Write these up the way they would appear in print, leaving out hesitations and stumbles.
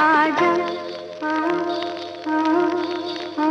आजा आ, आ, आ,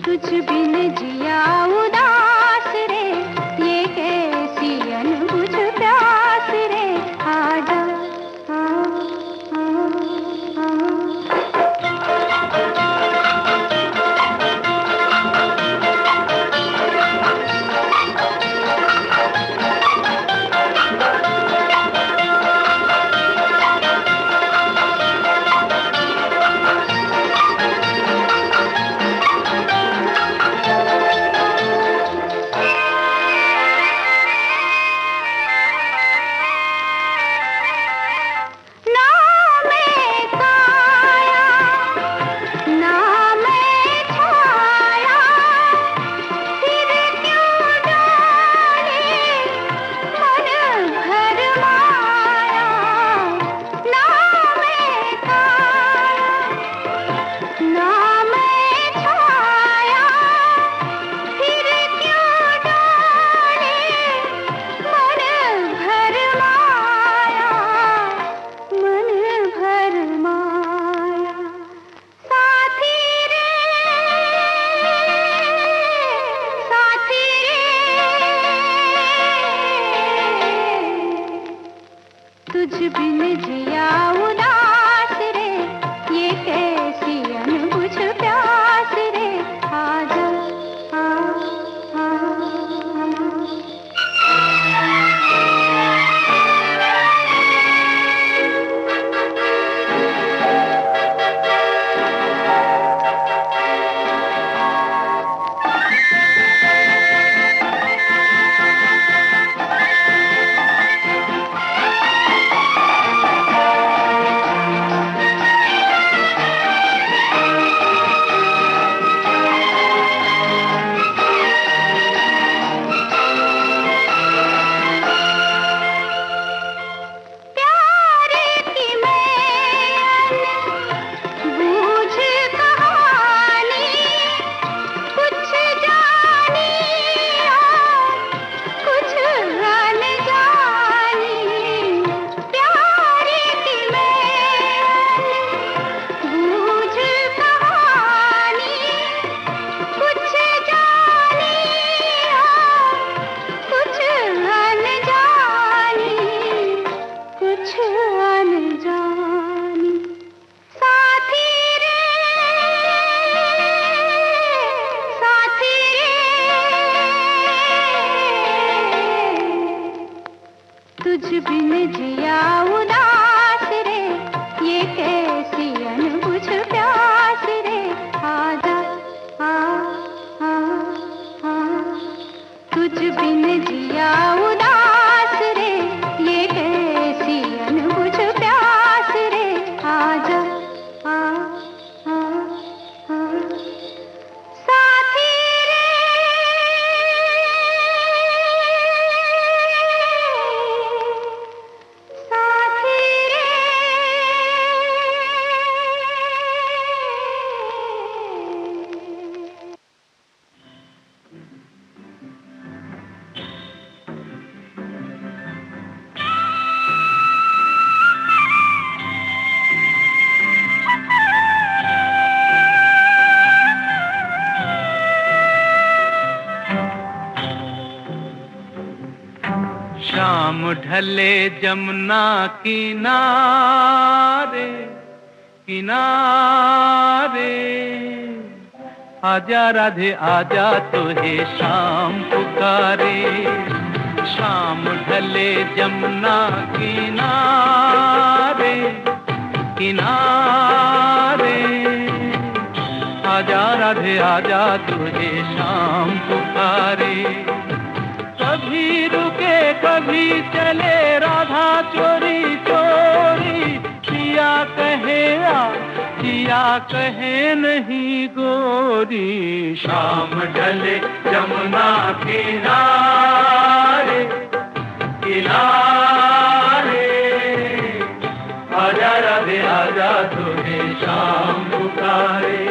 तुझ बिन जिया उदास रे, ये कैसी अनबुझ प्यास रे, आजा आ, आ, आ, तुझ बिन जिया उदास रे, ये कैसी अनबुझ प्यास रे, आजा आ, आ, तुझ बिन जिया उदास रे, ये कैसी अनबुझ प्यास रे, आजा आ, आ, आ, तुझ बिन जिया उदास रे, ये कैसी अनबुझ ढले जमुना किनारे किनारे, आजा राधे आजा तुझे शाम पुकारे। शाम ढले जमुना किनारे किनारे, आजा राधे आजा तुझे शाम पुकारे। कभी रुके कभी चले राधा चोरी चोरी, पिया कहे आ पिया कहे नहीं गोरी। शाम ढले जमुना किनारे किनारे, आजा राधे आजा तुझे शाम पुकारे।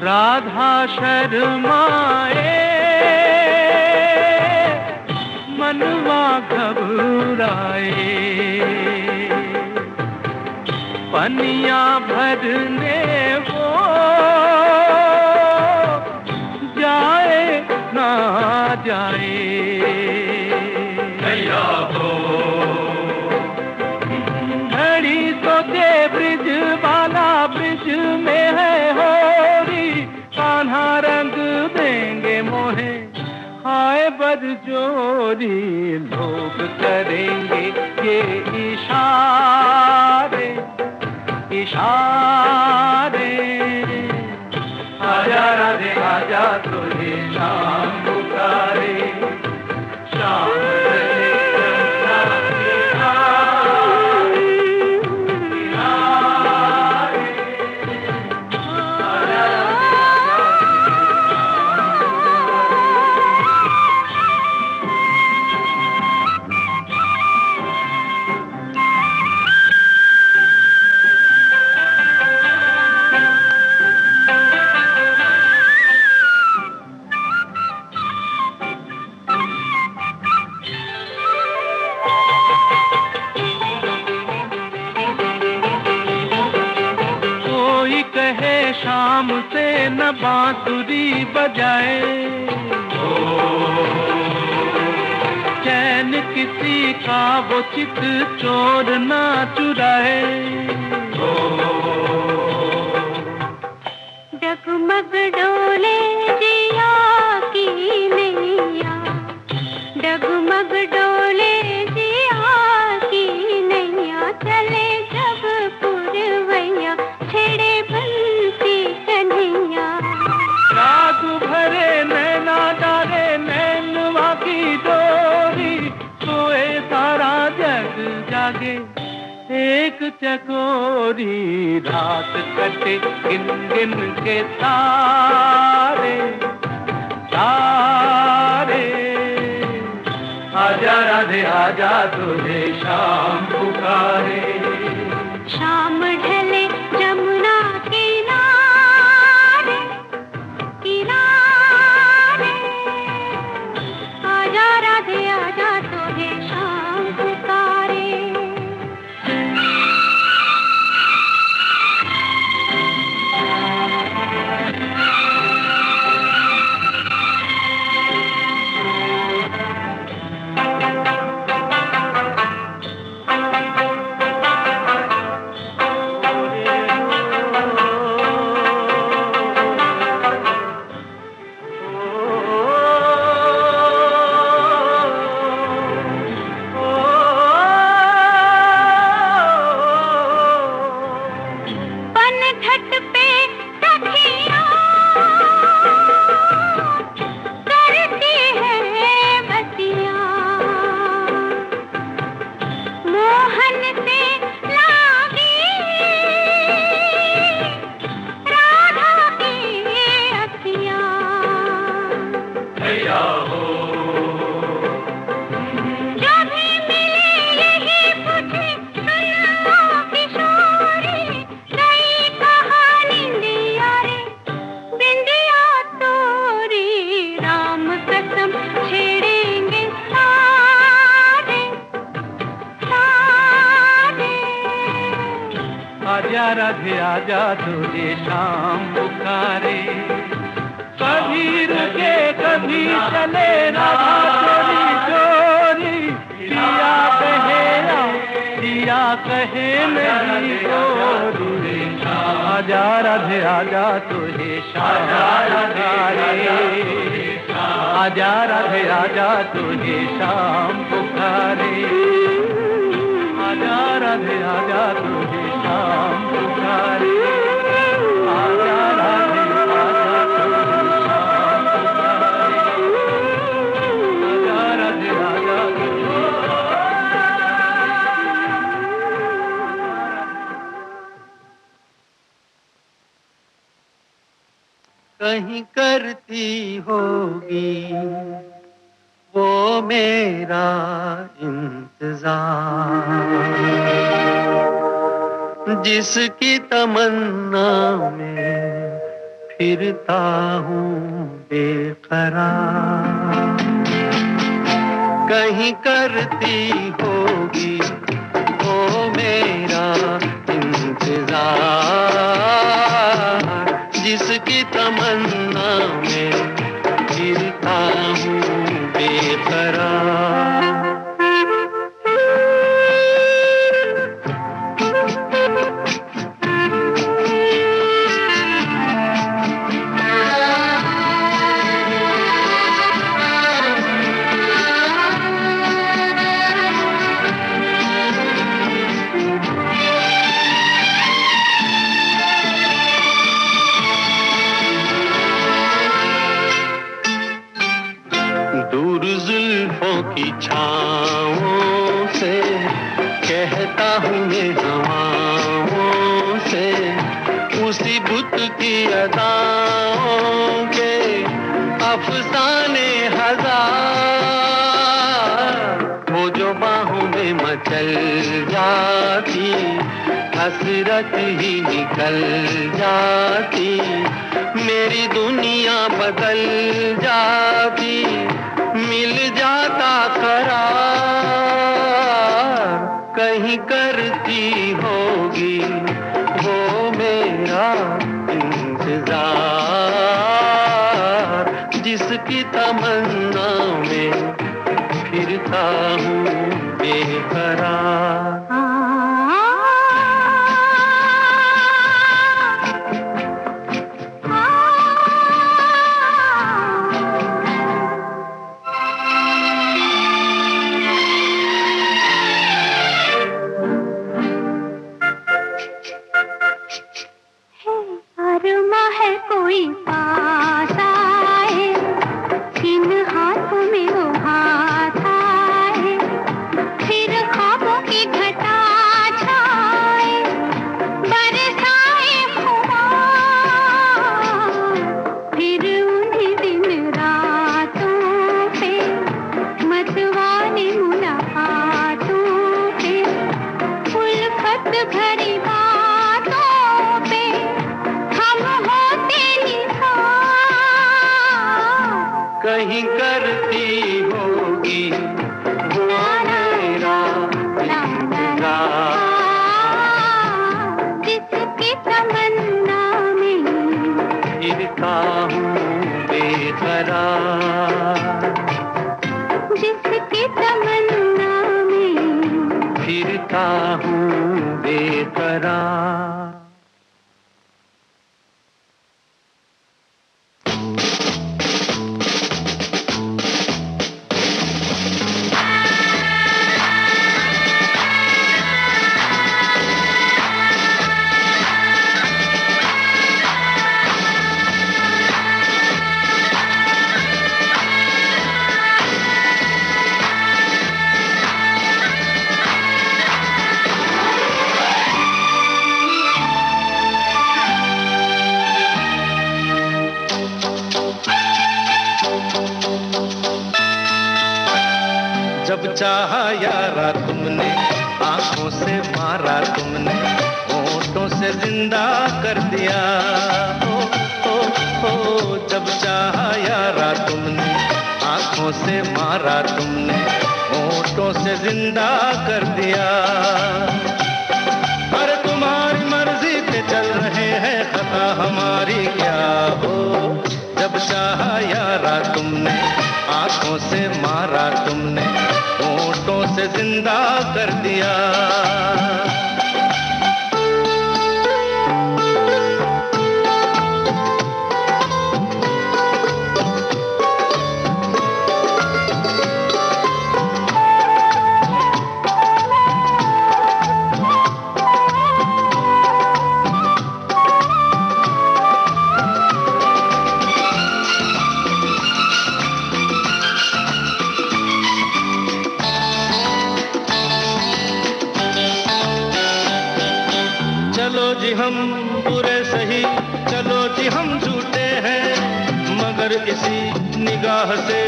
राधा शर्माए मनवा घबराए, पनिया भरने वो जाए ना जाए। भैया हो घड़ी सोचे ब्रिज वाला ब्रिज में है होरी, कान्हा रंग देंगे मोहे हाय बरजोरी। लोग करेंगे ये इशारे इशारे, आजा राधे आजा तुझे शाम पुकारे। शाम शाम से न बांसुरी बजाए, चैन किसी का वो चित चोर ना चुराए। डगमग डोले जिया की नैया, डगमग डोले जिया की नैया, चले जब पुरवैया छेड़े बंसी कन्हैया। रात भरे नैना डाले नैनवा की डोरी, सोए सारा जग जागे एक चकोरी। रात कटे गिन गिन के तारे तारे, आजा राधे आजा तुझे शाम पुकारे। शाम ढले जमुना किनारे किनारे, आजा राधे आजा तुझे शाम पुकारे। आजा राधे आजा तुझे शाम पुकारे। कभी रुके कभी चले राधा चोरी चोरी, पिया कहे पिया कहे नहीं गोरी। आजा राधे आजा तुझे शाम पुकारे। आजा राधे आजा तुझे शाम पुकारे। आजा राधे आजा तुझे शाम पुकारे। आजा राधे आजा तुझे शाम पुकारे। आजा राधे आजा तुझे। कहीं करती होगी वो मेरा इंतजार, जिसकी तमन्ना में फिरता हूँ बेकरार। कहीं करती होगी वो मेरा इंतजार, जिसकी तमन्ना में फिरता हूँ बेकरार। दूर जुल्फों की छाँवों से कहता हूँ मैं हवाओं से, उसी बुत की अदाओं के अफसाने हजार। वो जो बाहों में मचल जाती, हसरत ही निकल जाती, मेरी दुनिया बदल जाती, मिल जाता करार। कहीं करती होगी वो मेरा इंतजार, जिसकी तमन्ना में फिरता हूँ बेकरार। कोई पास आए, इन हाथों में वो हाथ आए, फिर ख्वाबों की घटा छाए, बरसाए खुमार। फिर उन्हीं दिन रातों पे मतवाले मुलाकातों पे, उल्फत भरी बातों पे हम होते निसार। कहीं करती होगी वो मेरा इंतजार, जिसकी तमन्ना में फिरता हूँ बेकरार, जिसकी तमन्ना में फिरता हूँ बेकरार। जब चाहा यारा तुमने, आंखों से मारा तुमने, होठों से जिंदा कर दिया। हो जब चाहा यारा तुमने, आंखों से मारा तुमने, होठों से जिंदा कर दिया। अरे तुम्हारी मर्जी चलो जी हम बुरे सही, चलो जी हम झूठे हैं, मगर इसी निगाह से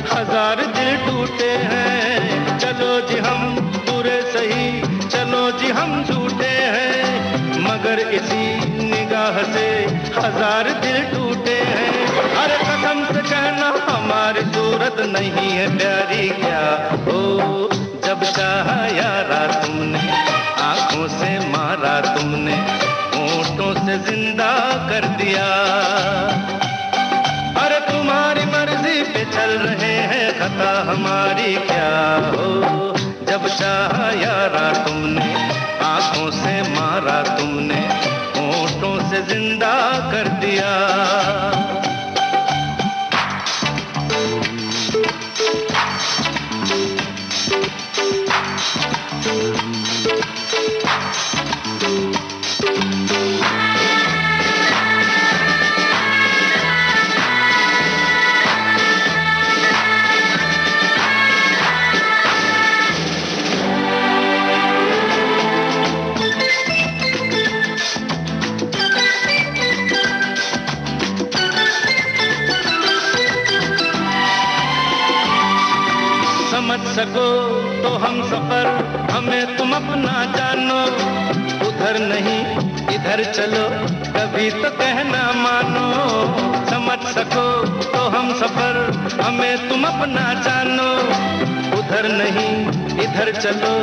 हजार दिल टूटे हैं। चलो जी हम बुरे सही, चलो जी हम झूठे हैं, मगर इसी निगाह से हजार दिल टूटे हैं। अरे कसम से कहना हमारी सूरत नहीं है प्यारी क्या हो, जब चाहा यारा तुमने, आंखों से मारा तुमने, होठों से जिंदा कर दिया। अरे तुम्हारी मर्जी पे चल रहे हैं, खता हमारी क्या हो, जब चाहा यारा तुमने, आंखों से मारा तुमने, होठों से जिंदा कर दिया। समझ सको तो हम सफर, हमें तुम अपना जानो, उधर नहीं इधर चलो, कभी तो कहना मानो। समझ सको तो हम सफर, हमें तुम अपना जानो, उधर नहीं इधर चलो,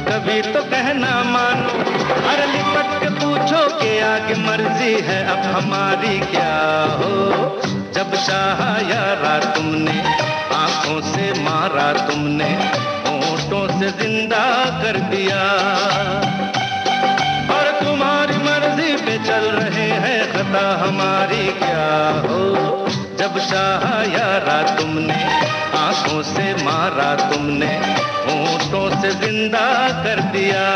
कभी तो कहना मानो। अरे लिपट के पूछो कि आगे मर्जी है अब हमारी क्या हो, जब चाहा यारा तुमने, आंखों से मारा तुमने, होठों से जिंदा कर दिया। और तुम्हारी मर्जी पे चल रहे हैं, खता हमारी क्या हो, जब चाहा यारा तुमने, आंखों से मारा तुमने, होठों से जिंदा कर दिया।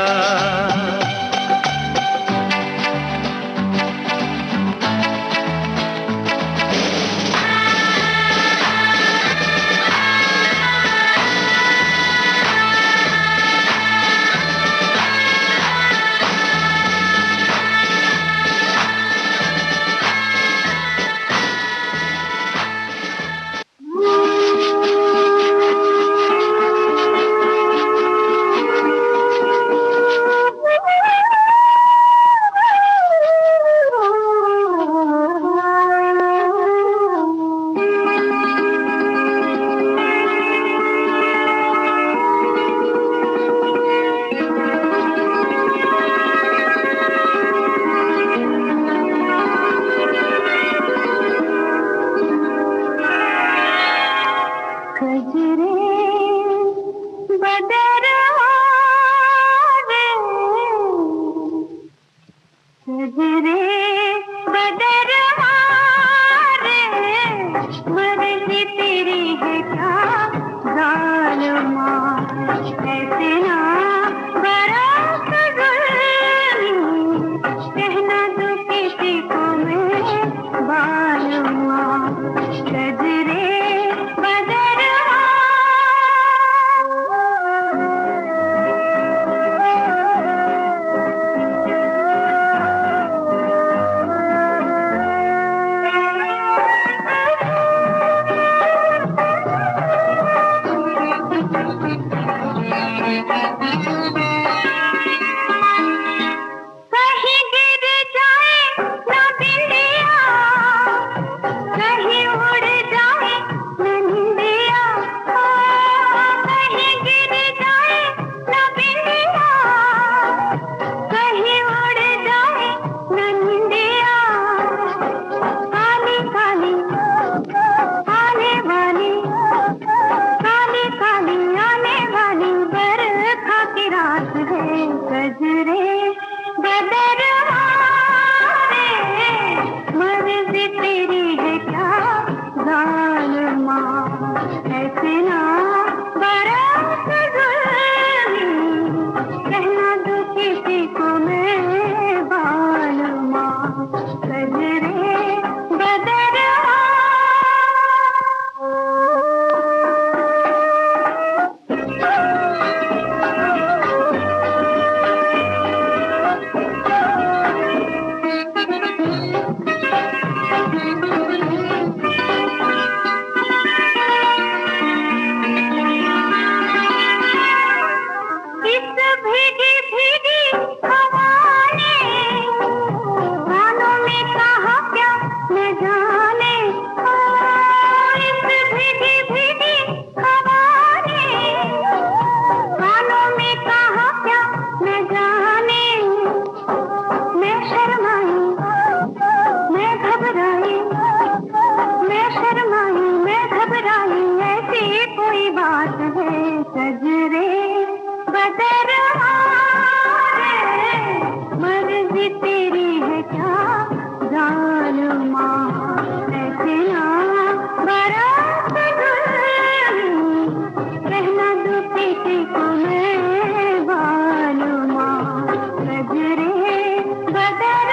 तेरी है क्या जालमा, ऐसे ना बरस रहना दो पेटे को मैं बालमा, नजरे बदर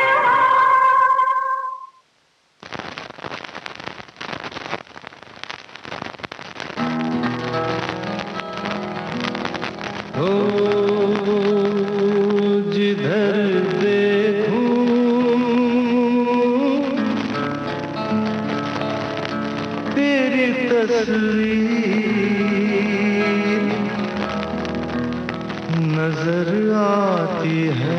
जिधर देखूं तेरी तस्वीर नजर आती है।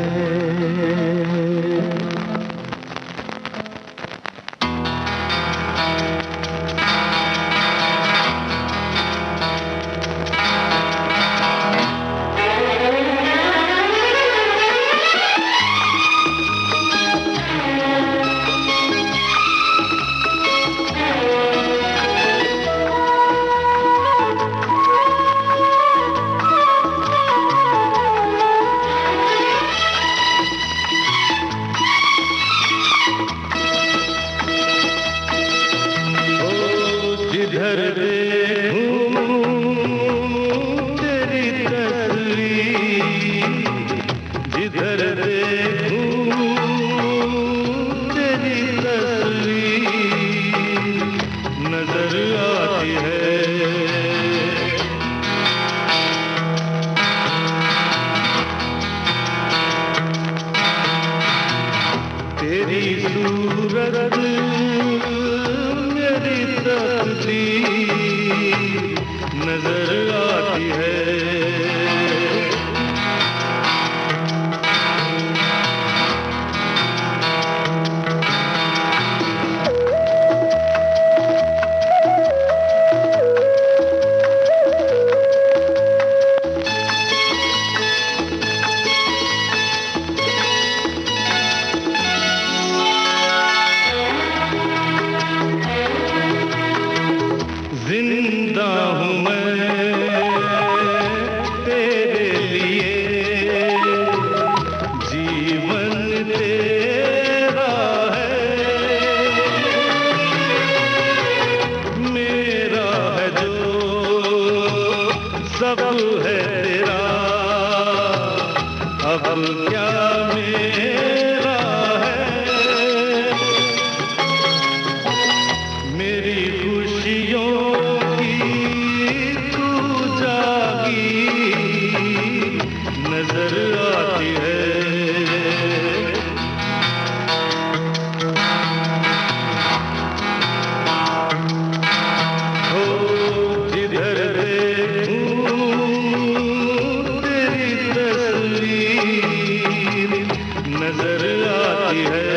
जिधर देखूं तेरी तस्वीर, जिधर देखूं तेरी तस्वीर नजर आती है। तेरी सूरत मेरी तकदीर नजर आती है। जिंदा हूँ मैं तेरे लिए, जीवन तेरा है, मेरा है जो सब है तेरा, अब क्या मेरा है। मेरी खुशियों नजर आती है। हो जिधर देखूं तेरी तस्वीर नजर आती है।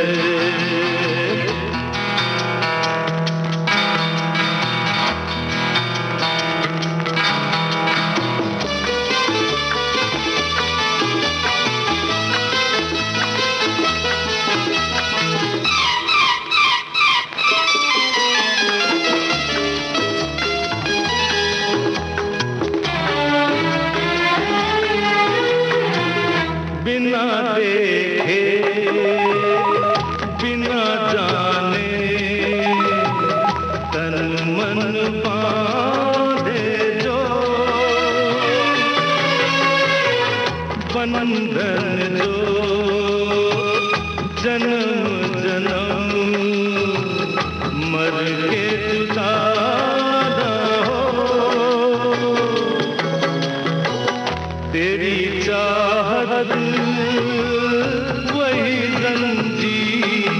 बिना देखे बिना जाने तन मन बांधे जो बंधन जो जन्म जन्म मर के जुदा न हो। तेरी चाहत वही जंजीर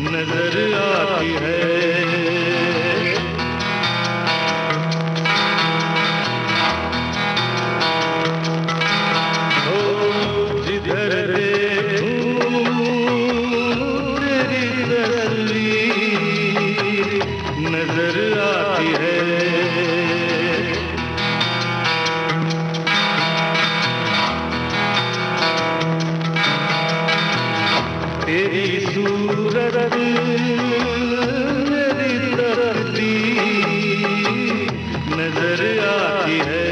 नजर आती है। हो जिधर देखूं तेरी तस्वीर नजर आती है। तेरी सूरत मेरी तकदीर नजर आती है।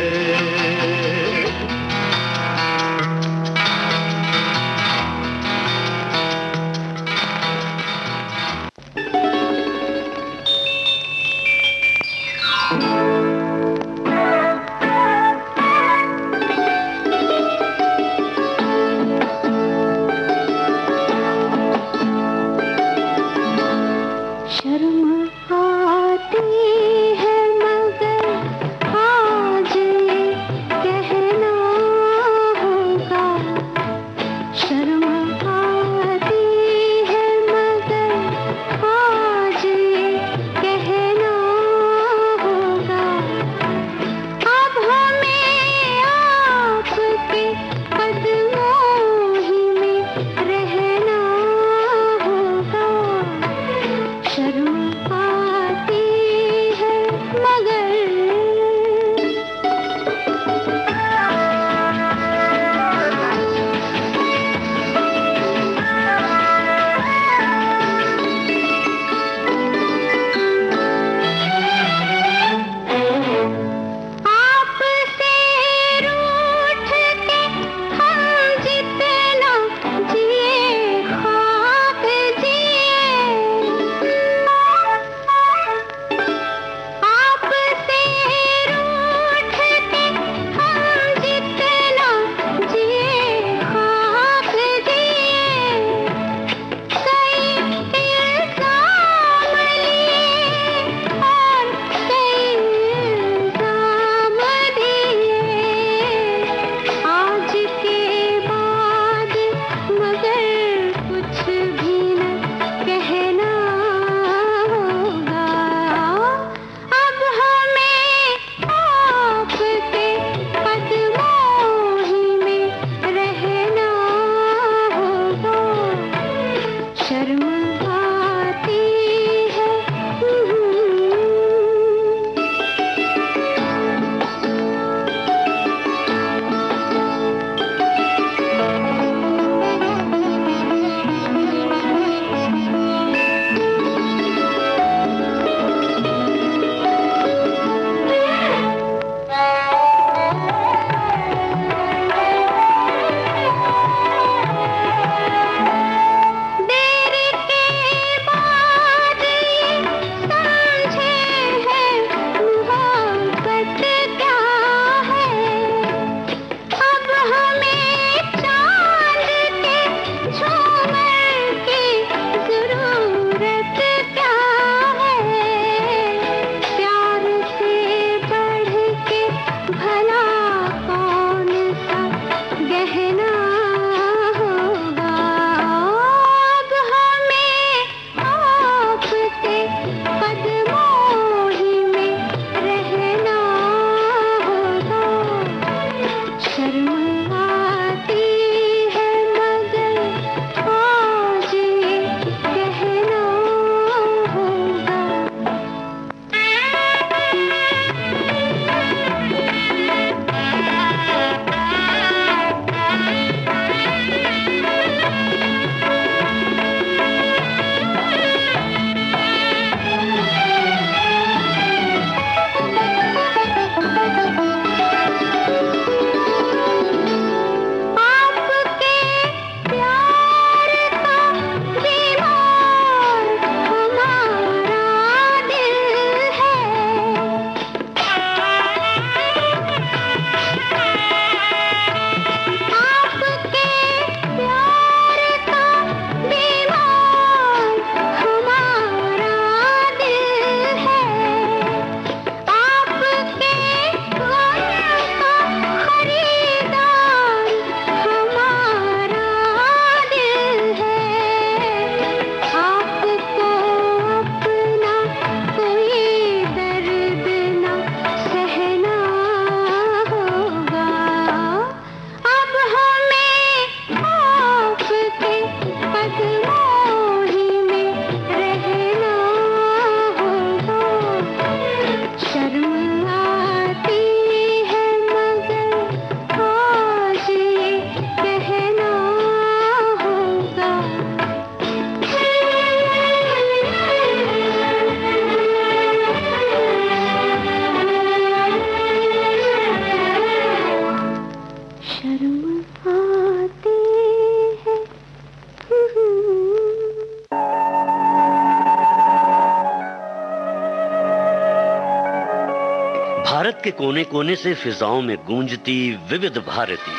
भारत के कोने कोने से फिजाओं में गूंजती विविध भारती,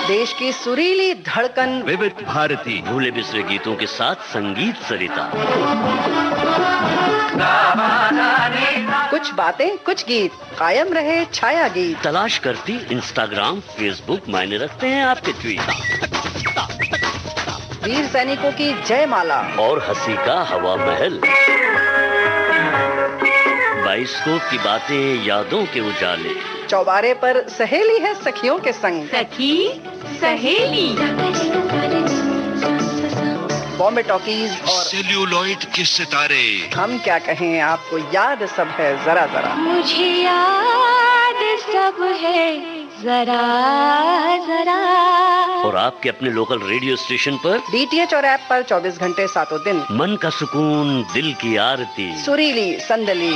देश की सुरीली धड़कन विविध भारती, भूले बिसरे गीतों के साथ संगीत सरिता। कुछ बातें कुछ गीत, कायम रहे छाया गीत। तलाश करती इंस्टाग्राम, फेसबुक, मायने रखते हैं आपके ट्वीट। वीर सैनिकों की जयमाला और हंसी का हवा महल, बाइस्कोप की बातें, यादों के उजाले। चौबारे पर सहेली है सखियों के संग, सखी सहेली। बॉम्बे टॉकीज और सेल्यूलॉइड के सितारे। हम क्या कहें, आपको याद सब है जरा जरा। मुझे याद सब है जरा जरा। और आपके अपने लोकल रेडियो स्टेशन पर, DTH और ऐप पर 24 घंटे सातों दिन। मन का सुकून, दिल की आरती, सुरीली संदली।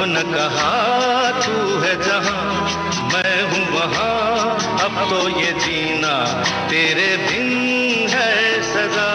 न कहा तू है जहां मैं हूँ वहां, अब तो ये जीना तेरे बिन है सजा।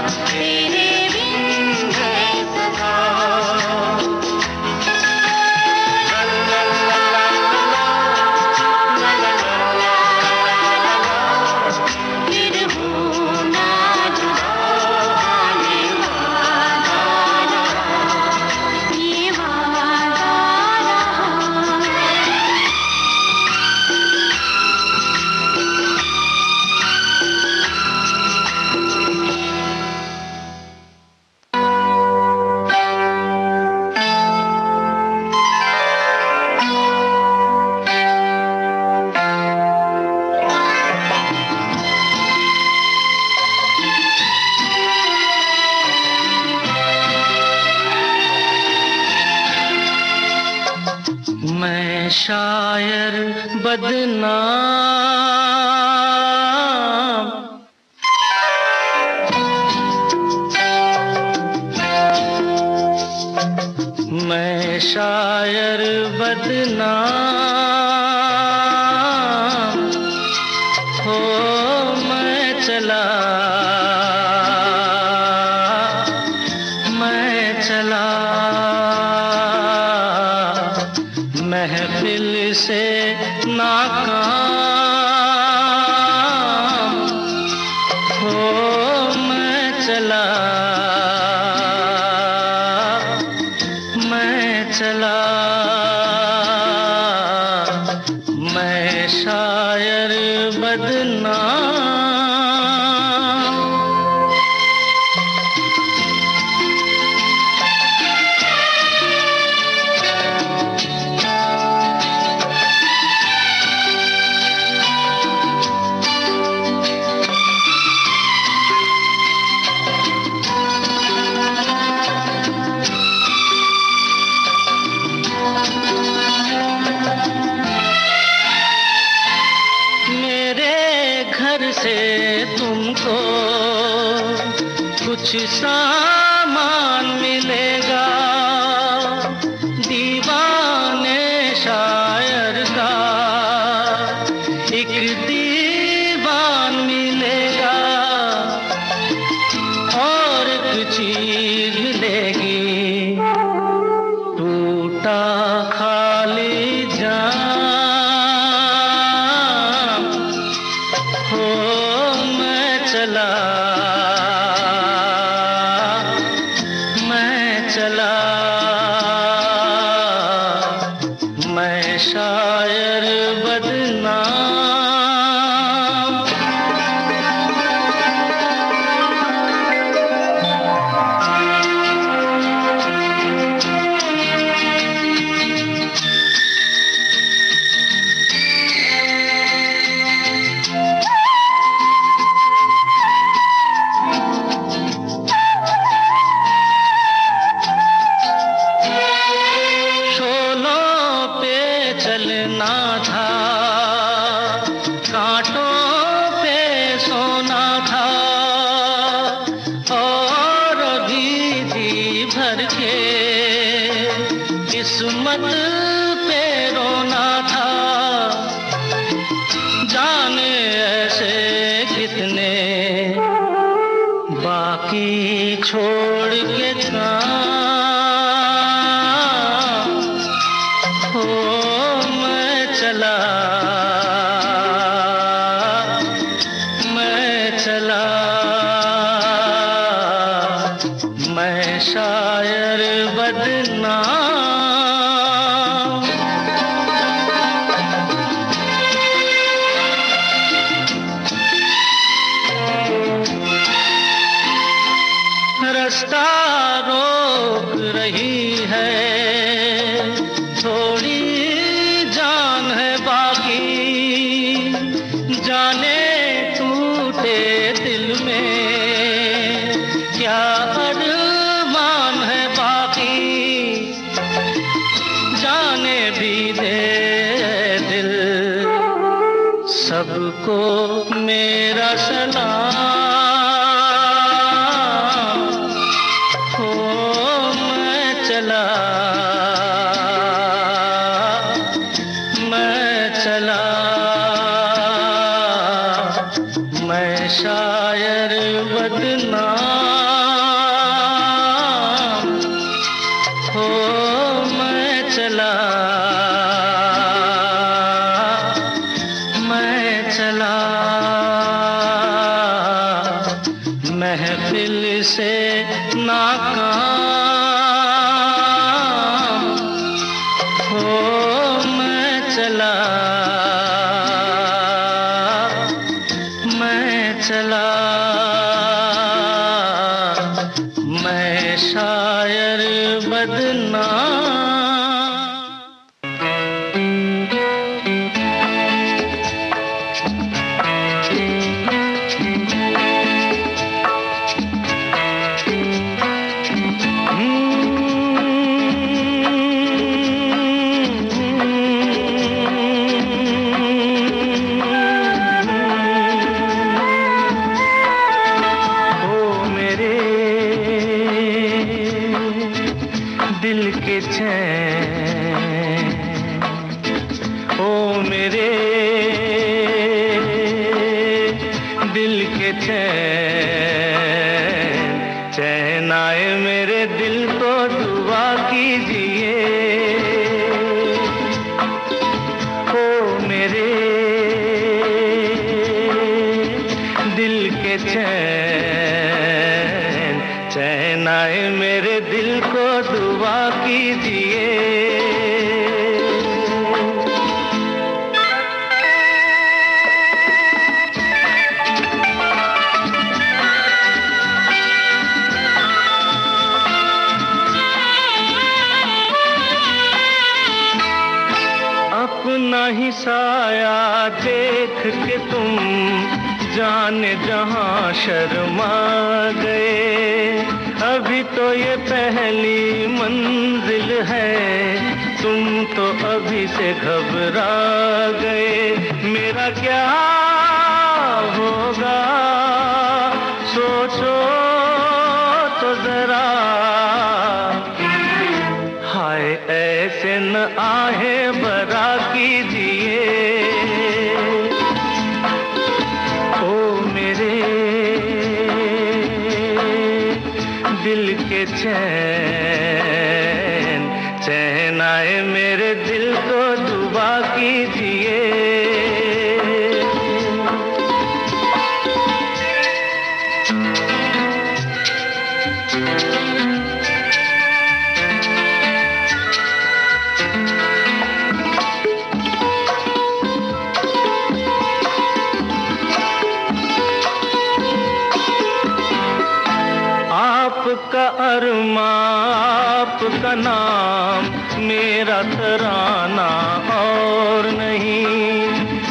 तेरे बिन है सदा। फिर हूँ ना जुदा, ये वादा रहा, ये वादा रहा। मैं शायर बदनाम, मैं शायर बदनाम, हो मैं चला, मैं चला महफिल से नाकाम, हो मैं चला, मैं चला, मैं शायर बदनाम। से तुमको कुछ सामान मिलेगा, दीवाने शायर का एक दीवान मिलेगा, और एक चीज मिलेगी, टूटा खाली जान, हो मैं चला, मैं चला, मैं शायर बदनाम। चलना था, कांटों पे सोना था, और दीदी भर के किस्मत पे रोना था, जाने ऐसे कितने बाकी छोड़ के हो मैं चला, मैं चला, मैं शायर बदनाम। रास्ता रोक रही है, थोड़ी जान है बाकी, जाने टूटे दिल में क्या अरमान है बाकी, जाने भी दे दिल सबको मेरा सलाम, हो मैं चला, मैं चला, मैं शायर बदनाम। नाम हो मैं चला महफिल से नाकाम हो मैं चला मैं शायर बदनाम। दिल के चैन ओ मेरे दिल के चैन चैन आए मेरे दिल को दुआ कीजिए ओ मेरे दिल के चैन चैन आए मेरे दिल को दुआ कीजिए। अपना ही साया देख के तुम जाने जहां शर्मा गए। अभी तो ये पहली मंजिल है, तुम तो अभी से घबरा गए। मेरा क्या होगा सोचो तो जरा, हाय ऐसे न आहे बरा कीजिए ओ मेरे दिल के चैन चैन आए मेरे दिल को दुआ कीजिए। आपका अरमा आपका नाम मेरा तराना और नहीं।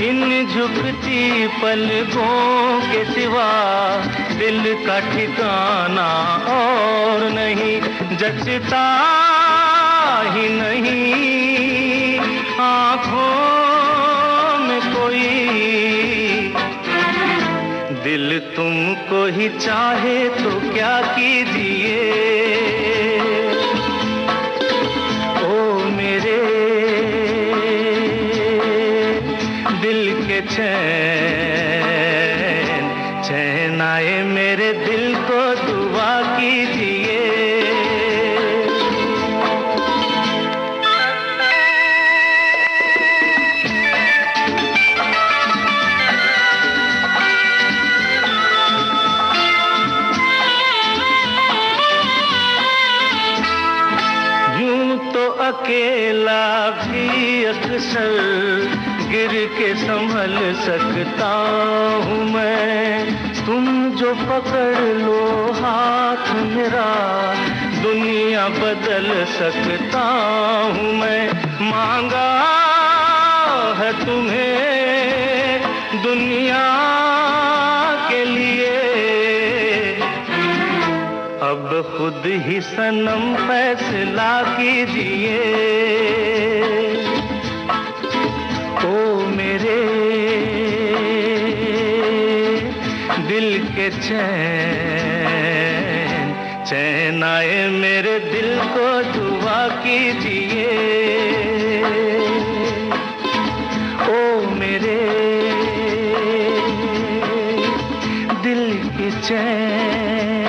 इन झुकती पलकों के सिवा दिल का ठिकाना और नहीं। जचता ही नहीं आँखों में कोई, दिल तुमको ही चाहे तो क्या कीजिए ओ मेरे दिल के चैन चैन आए मेरे दिल को दुआ कीजिए। अकेला भी अक्सर गिर के संभल सकता हूँ मैं। तुम जो पकड़ लो हाथ मेरा दुनिया बदल सकता हूँ मैं। मांगा है तुम्हें दुनिया के लिए, अब खुद ही सनम फैसला कीजिए ओ मेरे दिल के चैन चैन आए मेरे दिल को दुआ कीजिए ओ मेरे दिल के चैन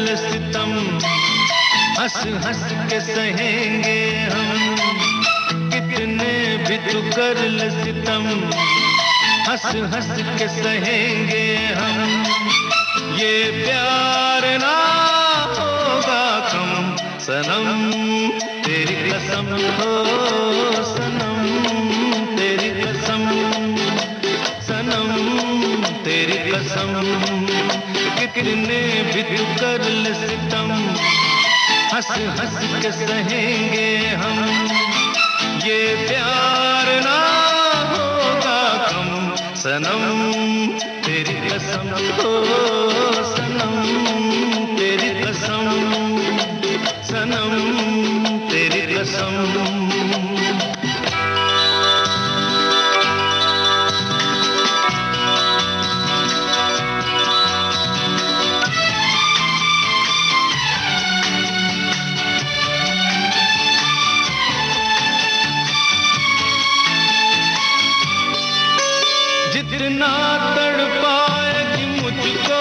ले सितम, हंस हंस के सहेंगे हम, कितने भी तू कर ले सितम, हंस हंस के सहेंगे हम। ये प्यार ना होगा कम सनम, तेरी कसम हो सनम, तेरी कसम सनम, तेरी कसम। कितने भी तू कर ले सितम, हंस हंस के सहेंगे हम। ये प्यार ना होगा कम सनम, तेरी कसम हो सनम, तेरी कसम सनम, तेरी कसम। जितना तड़पाएगी मुझको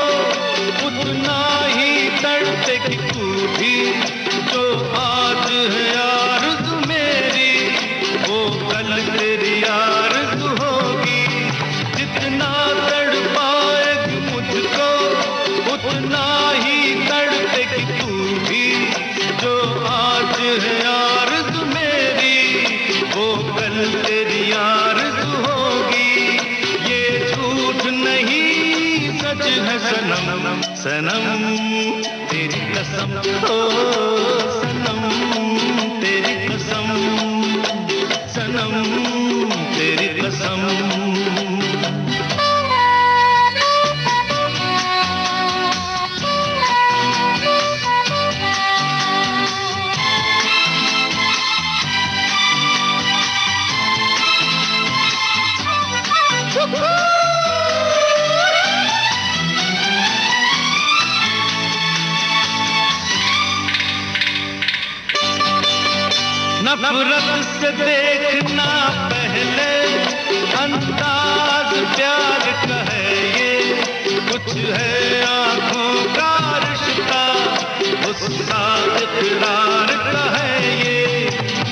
उतना ही तड़पेगी तू भी। जो आज है आरज़ू मेरी वो कल तेरी आरज़ू होगी। जितना तड़पाएगी मुझको उतना ही तड़पेगी तू भी। जो आज है आरज़ू मेरी वो कल तेरी आरज़ू होगी। सच है सनम सनम, तेरी कसम हो सनम, तेरी कसम सनम, तेरी कसम। नफरत से देखना पहले अंदाज प्यार का है ये। कुछ है आंखों का रिश्ता गुस्सा इकरार का है ये।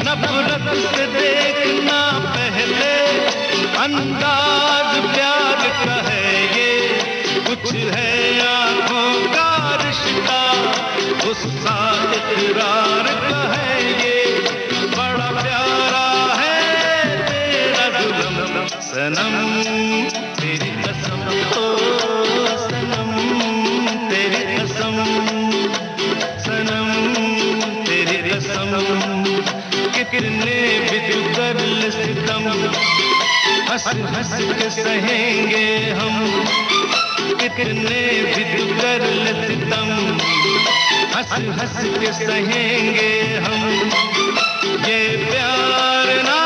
नफरत से देखना पहले अंदाज प्यार का है ये। कुछ है आंखों का रिश्ता गुस्सा इकरार का है ये। बड़ा प्यारा है तेरा जुल्म सनम, तेरी कसम हो सनम, तेरी कसम सनम, तेरी कसम। कितने भी तू कर ले सितम, हंस हंस के सहेंगे हम। कितने भी तू कर ले सितम, हंस हंस के सहेंगे हम। ये प्यार ना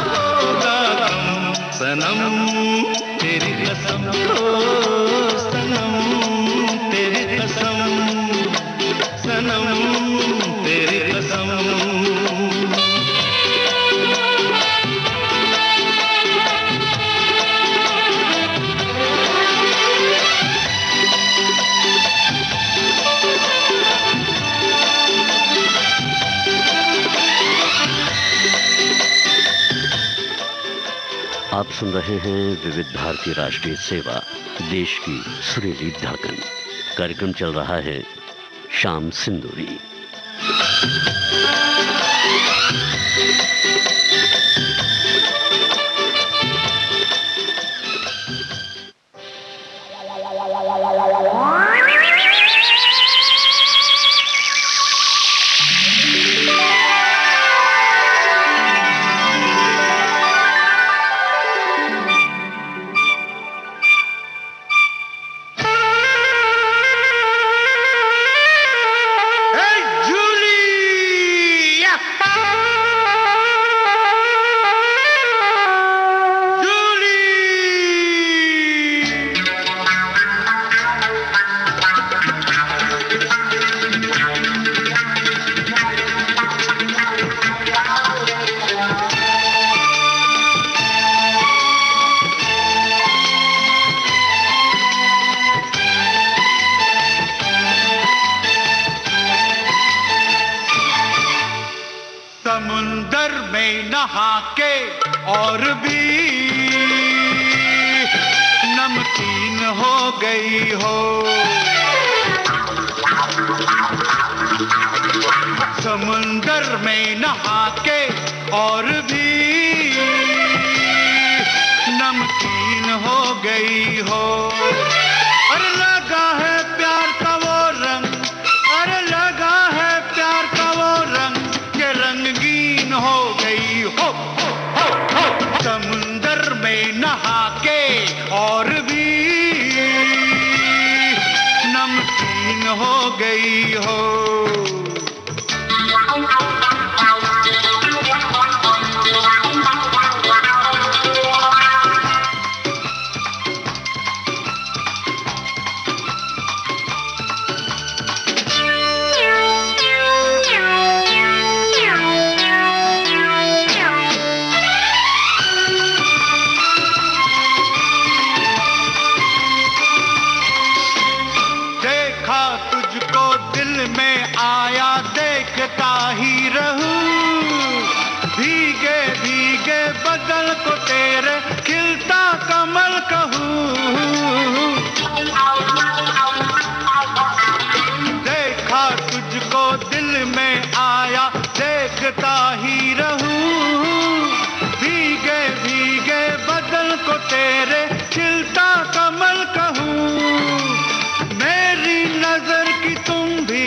होगा कम सनम, तेरी कसम हो सनम, तेरी कसम सनम, तेरी कसम। आप सुन रहे हैं विविध भारती राष्ट्रीय सेवा, देश की सुरीली धड़कन। कार्यक्रम चल रहा है शाम सिंदूरी। Hey! समुंदर में नहा के और भी नमकीन हो गई हो। समुंदर में नहा के और भी नमकीन हो गई हो। अरे लगा है प्यार का वो रंग, अरे लगा है प्यार का वो रंग के रंगीन हो गई हो। समुंदर में नहा के और भी नमकीन हो गई हो। ही रहूं भीगे भीगे बदल को तेरे खिलता कमल कहूं। देखा तुझको दिल में आया देखता ही रहूं भीगे भीगे बदल को तेरे खिलता कमल कहूं। मेरी नजर की तुम भी,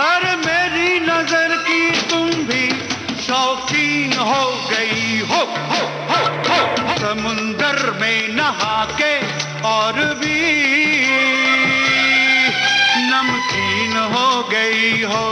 अरे मेरी नजर की तुम भी शौकीन हो गई हो। समुंदर में नहा के और भी नमकीन हो गई हो।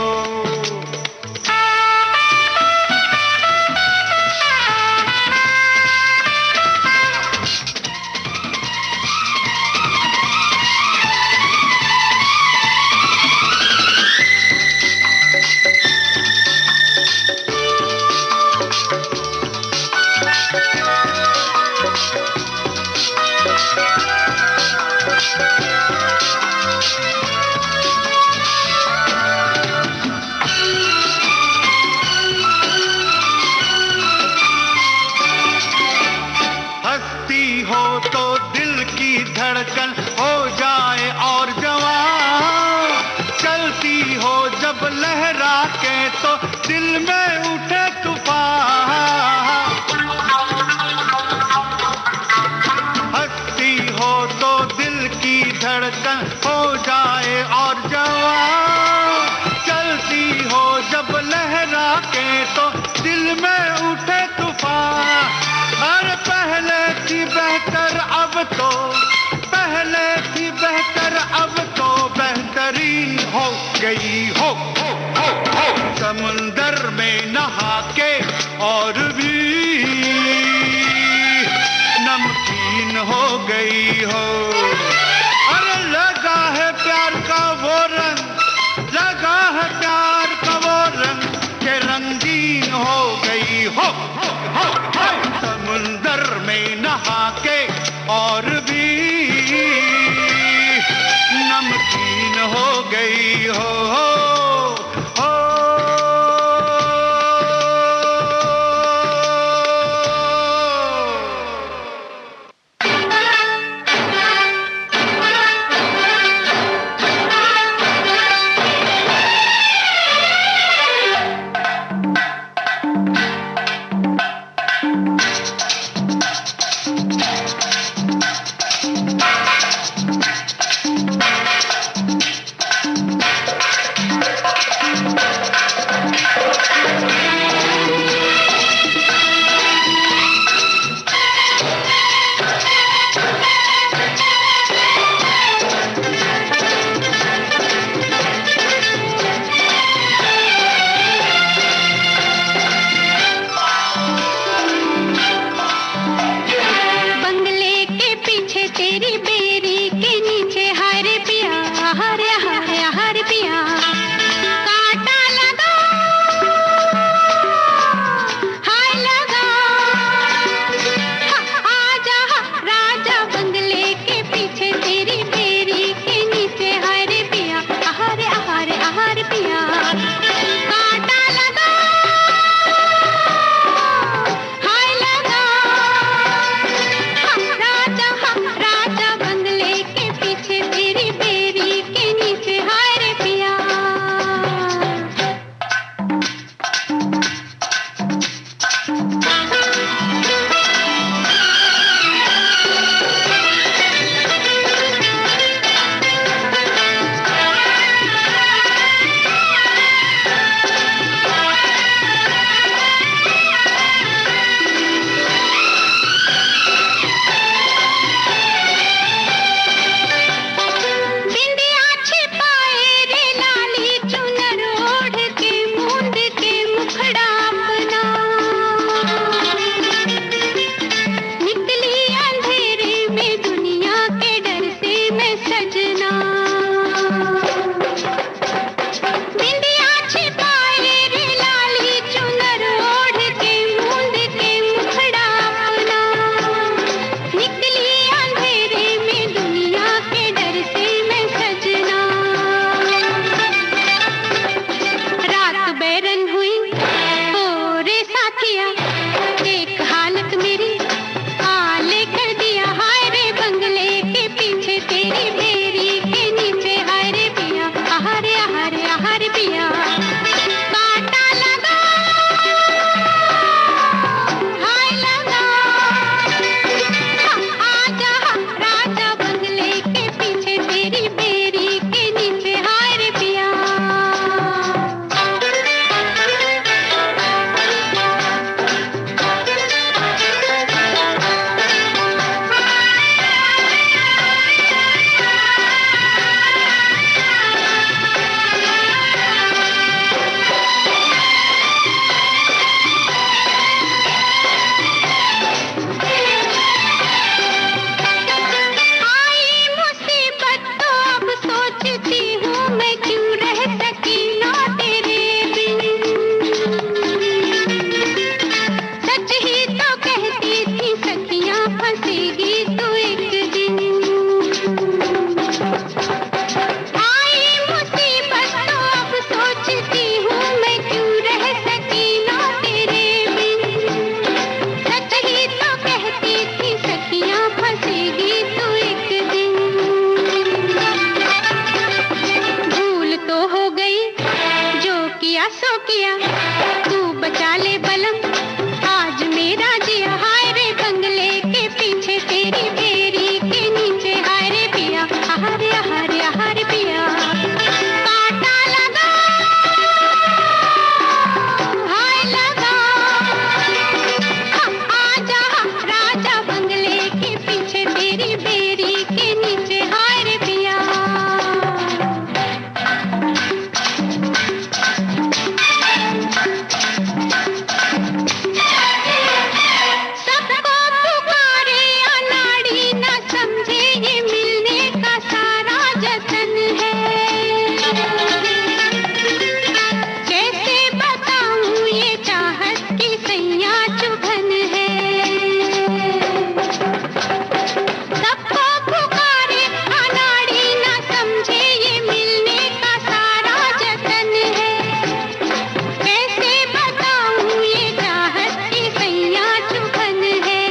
धड़कन हो जाए और जवां, चलती हो जब लहरा के तो दिल में उठे तूफान। हंसती हो तो दिल की धड़कन हो जाए और जवां, चलती हो जब लहरा के तो दिल में उठे तूफान। हर पहले थी बेहतर अब तो, पहले थी बेहतर अब तो बेहतरीन हो गई हो। समुंदर में नहा के और भी नमकीन हो गई हो। अरे लगा है प्यार का वो रंग, लगा है प्यार का वो रंग के रंगीन हो गई हो। समुंदर में नहा के और भी नमकीन हो गई हो। हैरान हुई ओ रे साथिया, एक हालत मेरी आले कर दिया। हाय रे बंगले के पीछे तेरी बेरी के नीचे, हाय रे पिया आहारे आहारे आहारे पिया। कांटा लगा हाय लगा, आजा राजा बंगले के पीछे तेरी बेरी के नीचे, हाय रे पिया। आई मुसीबत तो अब सोचती हूँ मैं, क्यों रह सकी ना तेरे बिन। सच ही तो कहती थी सखियाँ, फंसेगी तू एक दिन। आई मुसीबत तो अब सोचती हूँ मैं, क्यों रह सकी ना तेरे बिन। सच ही तो कहती थी सखियाँ, फंसेगी तू एक दिन। भूल तो हो गई जो किया सो किया, तू बचा ले बलम आज मेरा जिया। हाय रे बंगले के पीछे तेरी बेरी के नीचे, हाय रे पिया आहारे आहारे आहारे पिया। कांटा लगा हाय लगा, आजा राजा बंगले के पीछे तेरी बेरी के नीचे, हाय रे पिया। सबको पुकारे अनाड़ी, न समझे ये मिलने का सारा जतन है। कैसे बताऊं ये चाहत की सैया चुभन है। सबको पुकारे अनाड़ी, न समझे ये मिलने का सारा जतन है। कैसे बताऊं ये चाहत की सैया चुभन है।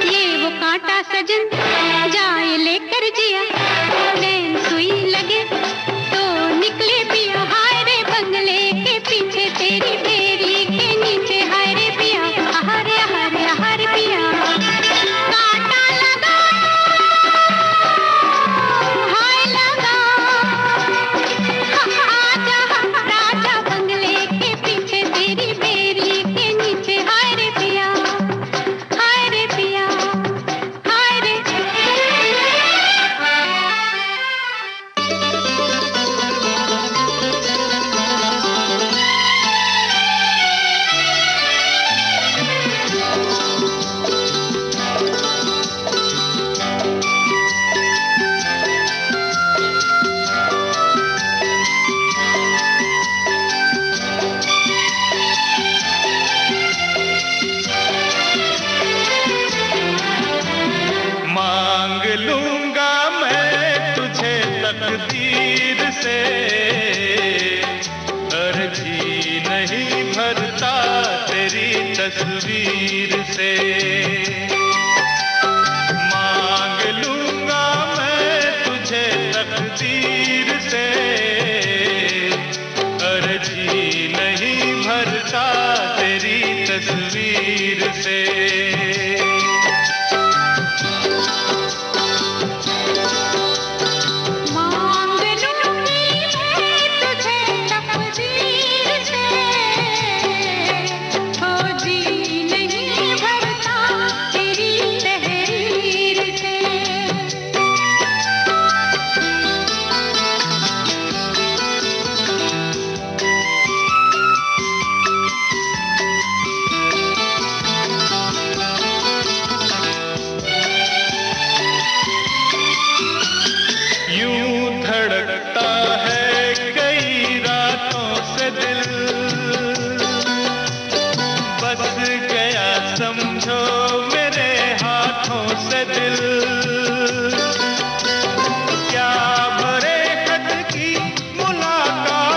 ये वो कांटा सजन जाए लेकर जिया, नैन सुई लगे तो निकले पिया। हाय रे बंगले के पीछे तेरी बेरी के नीचे, हाय रे पिया आहारे आहारे आहारे पिया। कांटा लगा हाय लगा, आजा राजा बंगले के पीछे तेरी बेरी के नीचे, हाय रे पिया हाय रे पिया हाय रे। मांग लूंगा मैं तुझे तकदीर से, अर्जी नहीं भरता तेरी तस्वीर से। मांग लूंगा मैं तुझे तकदीर से, अर्जी नहीं भरता तेरी तस्वीर से। मांग लूंगी मैं तुझे तकदीर से, हो जी नहीं भरता तेरी तहरीर से। क्या भरे खत की मुलाकात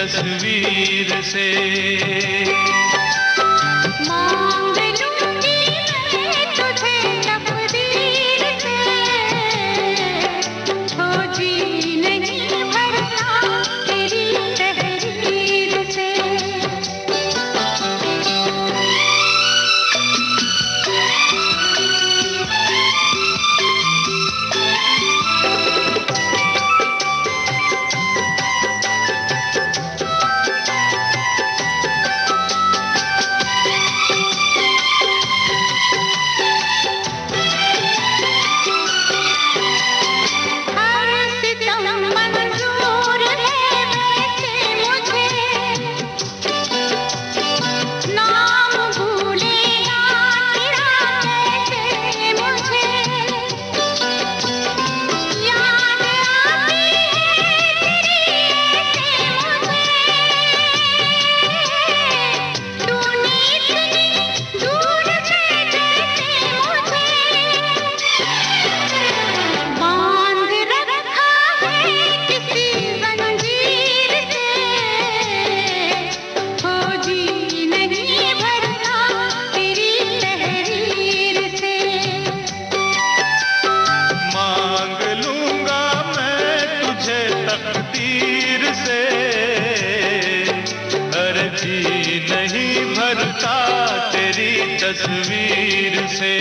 तस्वीर से। मांग लूंगी मैं तुझे तकदीर से, खोजी नहीं भरता तेरी तहरीर से। तस्वीर से।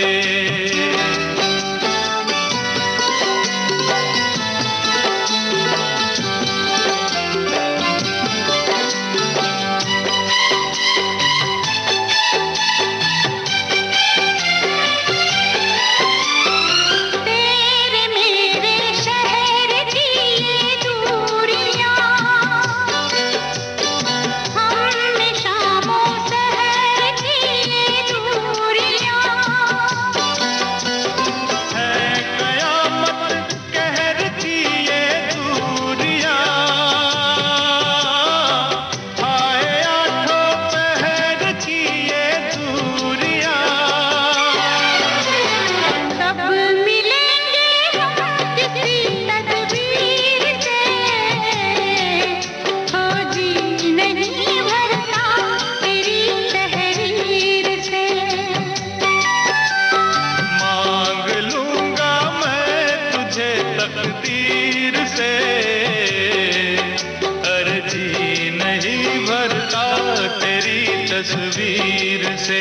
तस्वीर से।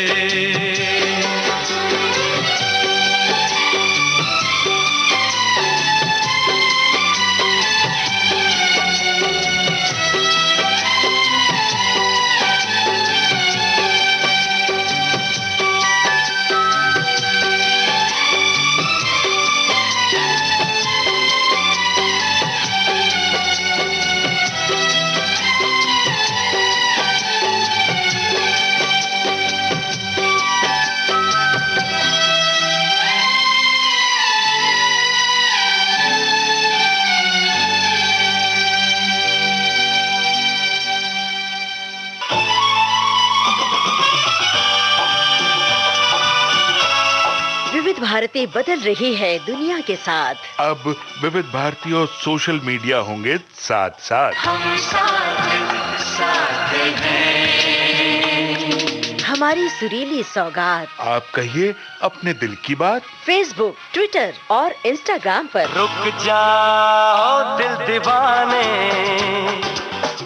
विविध भारती बदल रही है दुनिया के साथ। अब विविध भारती और सोशल मीडिया होंगे साथ साथ। हम साथ हैं। हमारी सुरीली सौगात आप कहिए अपने दिल की बात। फेसबुक, ट्विटर और इंस्टाग्राम पर। रुक जाओ दिल दीवाने,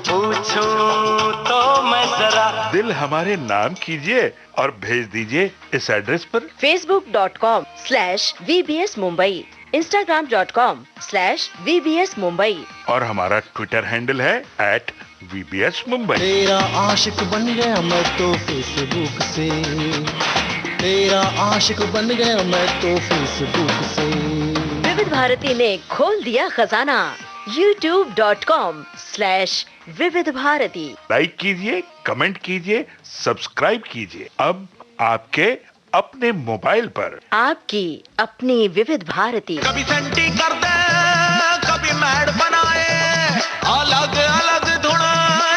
पूछूं तो मैं जरा। दिल हमारे नाम कीजिए और भेज दीजिए इस एड्रेस पर। facebook.com/VBS Mumbai, Instagram.com/VBS Mumbai और हमारा ट्विटर हैंडल है @VBS Mumbai। तेरा आशिक बन गया मैं तो फेसबुक से, तेरा आशिक बन गया मैं तो फेसबुक से। विविध भारती ने खोल दिया खजाना। youtube.com/विविध भारती। लाइक कीजिए, कमेंट कीजिए, सब्सक्राइब कीजिए। अब आपके अपने मोबाइल पर आपकी अपनी विविध भारती। कभी सेंटी कर दे, कभी मैड बनाए, अलग अलग धुन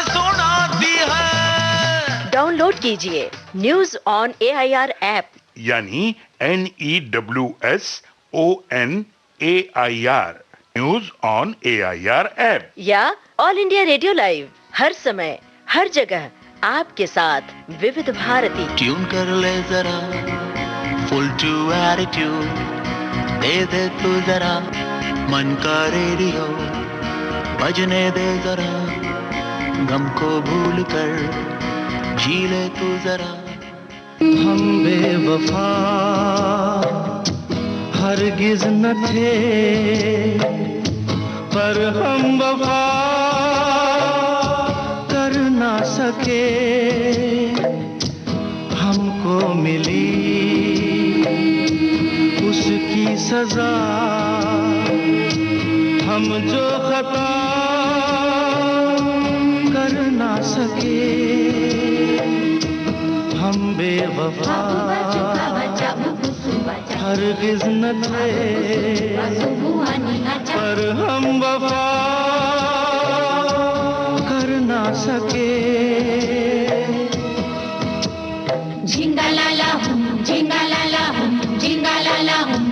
सुनाती है। डाउनलोड कीजिए न्यूज ऑन AIR ऐप, यानी NEWSONAIR news on AIR app, या ऑल इंडिया रेडियो लाइव हर समय हर जगह आपके साथ विविध भारती। ट्यून कर ले जरा फुल टू एटीट्यूड, दे दे तू जरा मन का रेडियो, बजने दे जरा गम को भूल कर, जी ले तू जरा। हम बेवफा हरगिज न थे, पर हम वफा कर ना सके। हमको मिली उसकी सजा, हम जो खता कर ना सके। हम बेवफा हरगिज न थे, पर हम वफा कर ना सके। झिंगा लाला हूँ, झिंगा लाला हूँ, झिंगा लाला हूँ।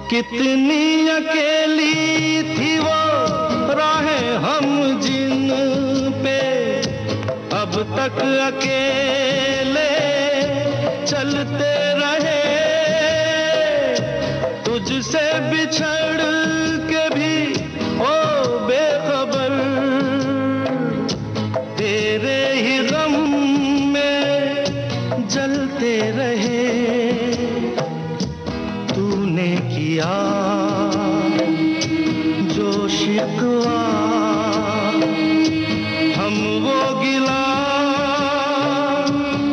कितनी अकेली थी वो राहें हम जिन पे अब तक अकेले चलते रहे। तुझसे बिछड़ के भी ओ बेखबर, तेरे ही गम में जलते रहे। तूने किया जो शिकवा, हम वो गिला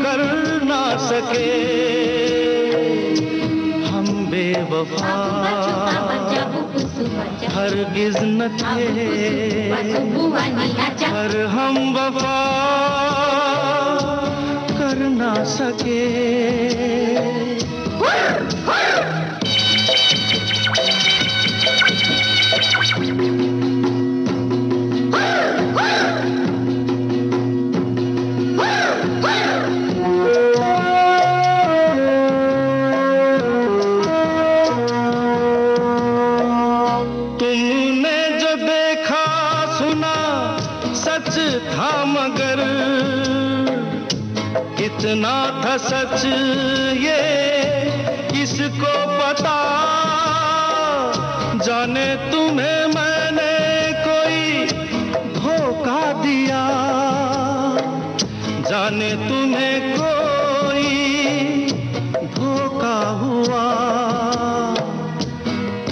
कर ना सके। हम बेवफा हरगिज न थे, पर हम वफा कर ना सके। तुमने जो देखा सुना सच था, मगर कितना था सच ये किसको पता। जाने तुम्हें मैंने कोई धोखा दिया, जाने तुम्हें कोई धोखा हुआ।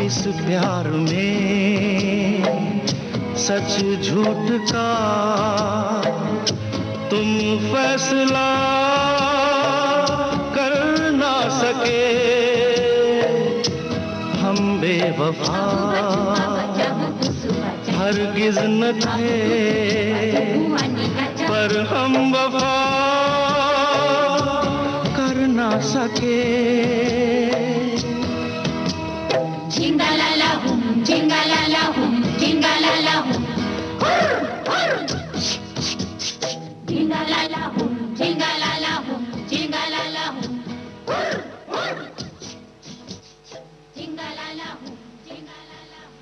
इस प्यार में सच झूठ का तुम फैसला कर ना सके। हम बेवफा हरगिज न थे, पर हम वफा कर ना सके। झिंगा लाला हूँ, झिंगा लाला हूँ, झिंगा लाला हूँ। झिंगा लाला हूँ, झिंगा लाला हूँ, झिंगा लाला हूँ। झिंगा लाला हूँ, झिंगा लाला हूँ।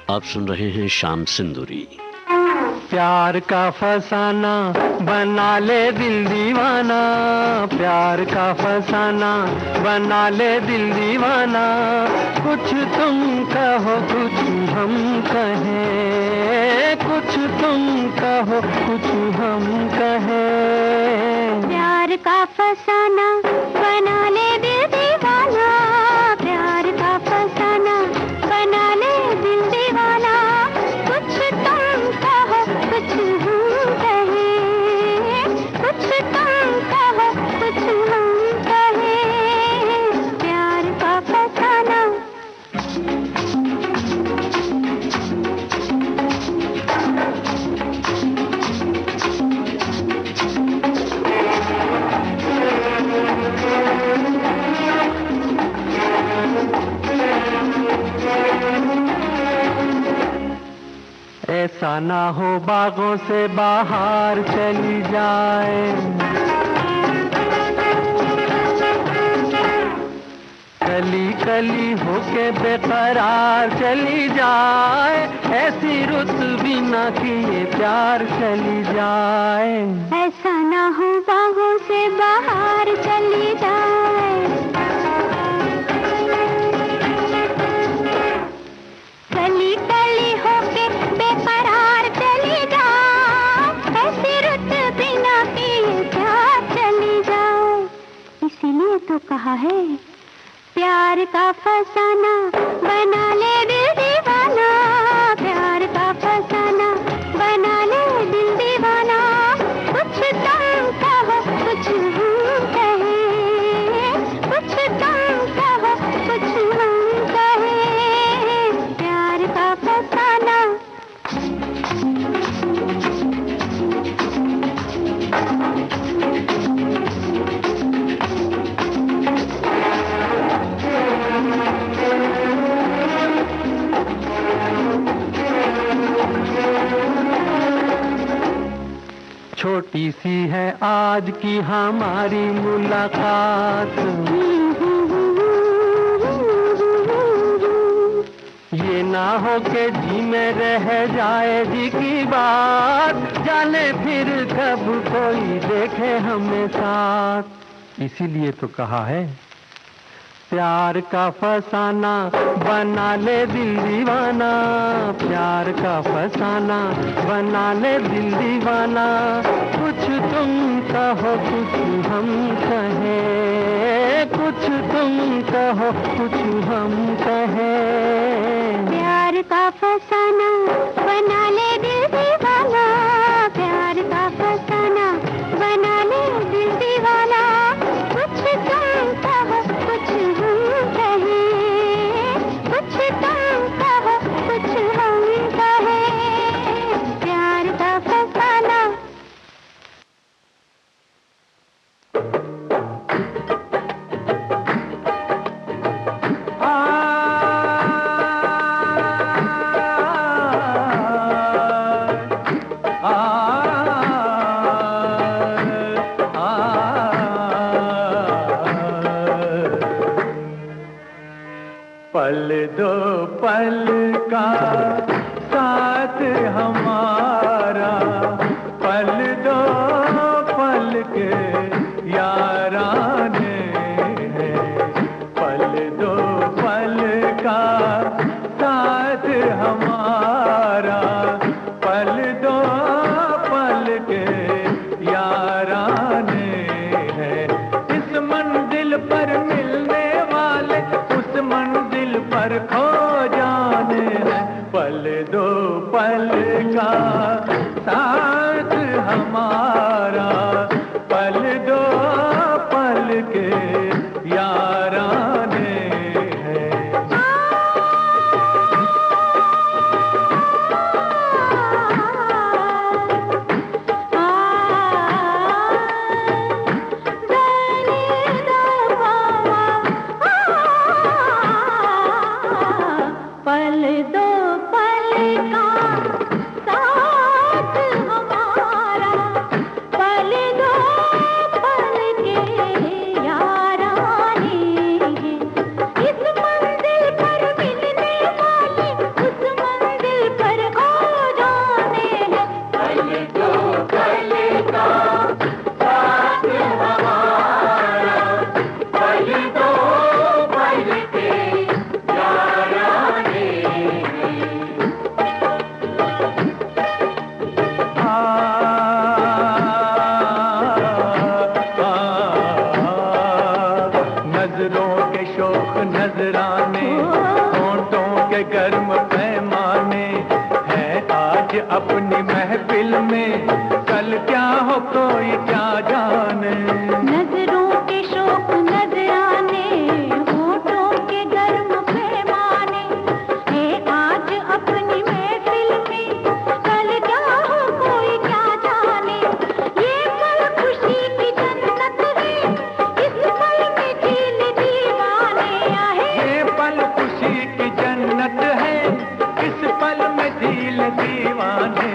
आप सुन रहे हैं शाम सिंदूरी। प्यार का फसाना बना ले दिल दीवाना, प्यार का फसाना बना ले दिल दीवाना। कुछ तुम कहो कुछ हम कहें, कुछ तुम कहो कुछ हम कहें। प्यार का फसाना बना ले दिल दीवाना, प्यार का फसाना बना ले दिल दीवाना। कुछ तुम कहो कुछ हम कहें, कुछ तुम कहो कुछ हम कहें। ऐसा ना हो बागों से बाहर चली जाए, कली कली होके बेकरार चली जाए, ऐसी रुत बिना किए प्यार चली जाए। ऐसा ना हो बाहों से बाहर चली जाए, कली कली होके बेकरार चली जाए, ऐसी रुत बिना किए प्यार चली जाए। इसीलिए तो कहा है प्यार का फसाना बना ले दिल दीवाना, प्यार का फसाना बना ले दिल दीवाना। कुछ तुम कहो कुछ हम कहें, कुछ तुम कहो कुछ हम कहें, प्यार का फसाना। छोटी सी है आज की हमारी मुलाकात, ये ना हो के जी में रह जाए जी की बात, जाने फिर कब कोई देखे हमें साथ। इसीलिए तो कहा है प्यार का फसाना बना ले दिल दीवाना, प्यार का फसाना बना ले दिल दीवाना। कुछ तुम कहो कुछ हम कहें, कुछ तुम कहो कुछ हम कहें, प्यार का फसाना बना ले दिल दीवाना, प्यार का फसाना बना ले दिल दीवाना। कुछ तुम कहो कुछ हम कहें, कुछ तुम कहो कुछ हम कहें, प्यार का फसाना। पल दो पल का साथ हमारा, पल दो पल के याराने हैं, पल दो पल का साथ हमारा, पल दो पल के याराने हैं। इस मंजिल पर मिलने वाले उस मंजिल पर खो जाने हैं, पल दो पल का साथ हमारा, पल दो पल के याराने हैं। पल दो पल का साथ हमारा, पल दो पल के याराने हैं। इस मंजिल पर मिलने वाले उस मंजिल पर खो जाने हैं, पल दो पल का साथ हमारा, पल दो पल के याराने हैं। नजरों के शौक नजराने, होंठों के गर्म पैमाने हैं आज अपनी महफिल में, कल क्या हो कोई क्या जाने। नजरों के शौक नजराने, होठों के गर्म पैमाने हैं आज अपनी महफिल में, कल क्या हो कोई क्या जाने। ये पल खुशी की जन्नत है, इस पल में दिल दीवाने आए। ये पल खुशी की जन्नत है, इस पल में दिल दीवाने